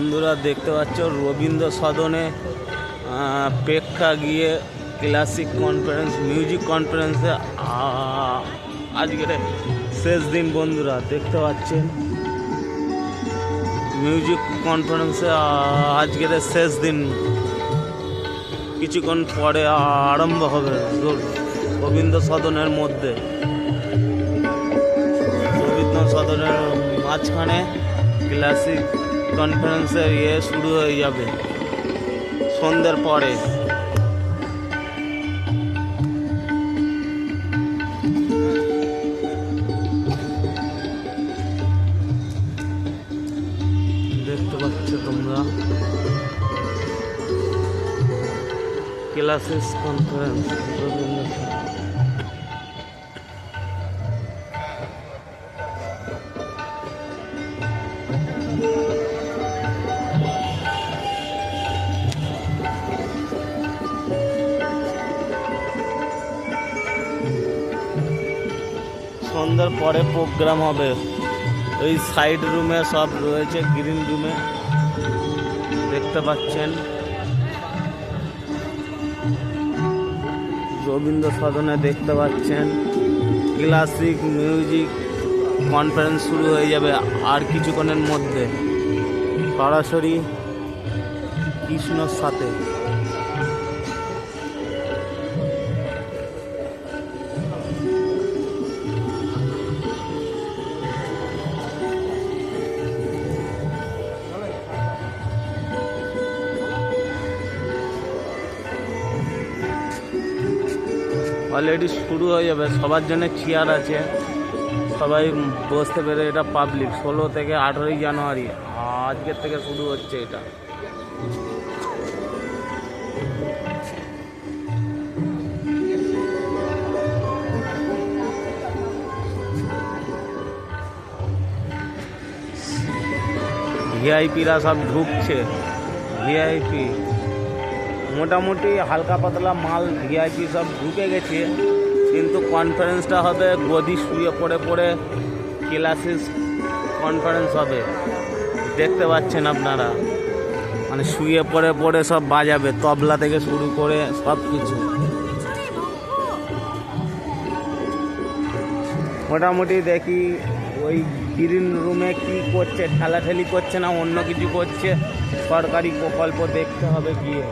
বন্ধুরা দেখতে পাচ্ছ রবীন্দ্র সদনে প্রেক্ষা গিয়ে ক্লাসিক কনফারেন্স মিউজিক কনফারেন্সে আজকের শেষ দিন। বন্ধুরা দেখতে পাচ্ছেন মিউজিক কনফারেন্সে আজকের শেষ দিন, কিছুক্ষণ পরে আরম্ভ হবে রবীন্দ্র সদনের মধ্যে। রবীন্দ্র সদনের মাঝখানে ক্লাসিক কনফারেন্সের শুরু হয়ে যাবে সন্ধ্যের পরে। দেখতে পাচ্ছ তোমরা ক্লাসিক কনফারেন্স রবীন্দ্র সন্ধ্যার পরে প্রোগ্রাম হবে। ওই সাইড রুমে সব রয়েছে, গ্রিন রুমে দেখতে পাচ্ছেন। রবীন্দ্র সদনে দেখতে পাচ্ছেন ক্লাসিক মিউজিক কনফারেন্স শুরু হয়ে যাবে আর কিছুক্ষণের মধ্যে, সরাসরি কৃষ্ণর সাথে। অলরেডি শুরু হয়ে যাবে, সবার জন্য চেয়ার আছে, সবাই বসতে পেরে। এটা পাবলিক 16 থেকে 18 জানুয়ারি আজকের থেকে শুরু হচ্ছে এটা। ভিআইপিরা সব ঢুকছে। ভিআইপি মোটামুটি হালকা পাতলা মাল, ভিআইপি সব ঢুকে গেছে, কিন্তু কনফারেন্সটা হবে গদি শুয়ে পড়ে পড়ে ক্লাসিক কনফারেন্স হবে। দেখতে পাচ্ছেন আপনারা, মানে শুয়ে পড়ে পড়ে সব বাজাবে, তবলা থেকে শুরু করে সব কিছু। মোটামুটি দেখি ওই গ্রিন রুমে কি করছে, ঠেলাঠেলি করছে না অন্য কিছু করছে, সরকারি প্রকল্প দেখতে হবে গিয়ে।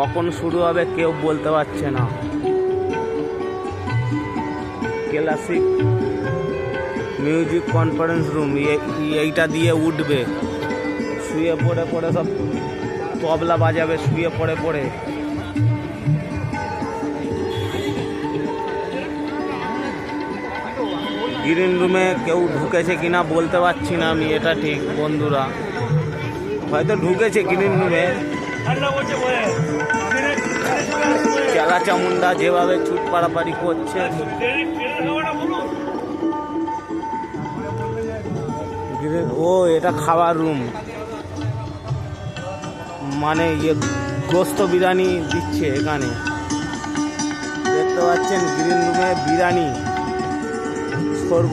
কখন শুরু হবে কেউ বলতে পারছে না। ক্লাসিক মিউজিক কনফারেন্স রুম এইটা দিয়ে উঠবে, শুয়ে পড়ে পড়ে সব তবলা বাজাবে শুয়ে পড়ে পড়ে। গ্রিন রুমে কেউ ঢুকেছে কিনা বলতে পারছি না আমি, এটা ঠিক বন্ধুরা, হয়তো ঢুকেছে গ্রিন রুমে। চেলা চামুন্ডা যেভাবে ছুট পাড়াপাড়ি করছে, ও এটা খাবার রুম, মানে গোস্ত বিরিয়ানি দিচ্ছে এখানে। দেখতে পাচ্ছেন গ্রিন রুমে বিরিয়ানি,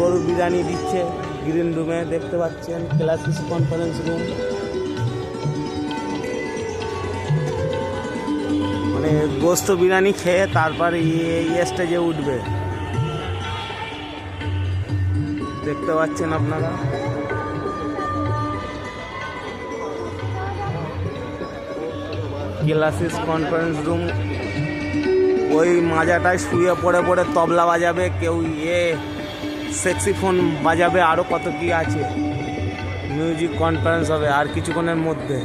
গরু বিরিয়ানি দিচ্ছে গ্রিন রুমে, দেখতে পাচ্ছেন। ক্লাসিক কনফারেন্স রুম, মানে গোস্ত বিরিয়ানি খেয়ে তারপরে স্টেজে উঠবে। দেখতে পাচ্ছেন আপনারা। ক্লাসিক কনফারেন্স রুম, ওই মাজাটায় শুয়ে পড়ে পড়ে তবলা বাজাবে, কেউ সেক্সিফোন বাজাবে, আরও কত কি আছে। মিউজিক কনফারেন্স হবে আর কিছুক্ষণের মধ্যে।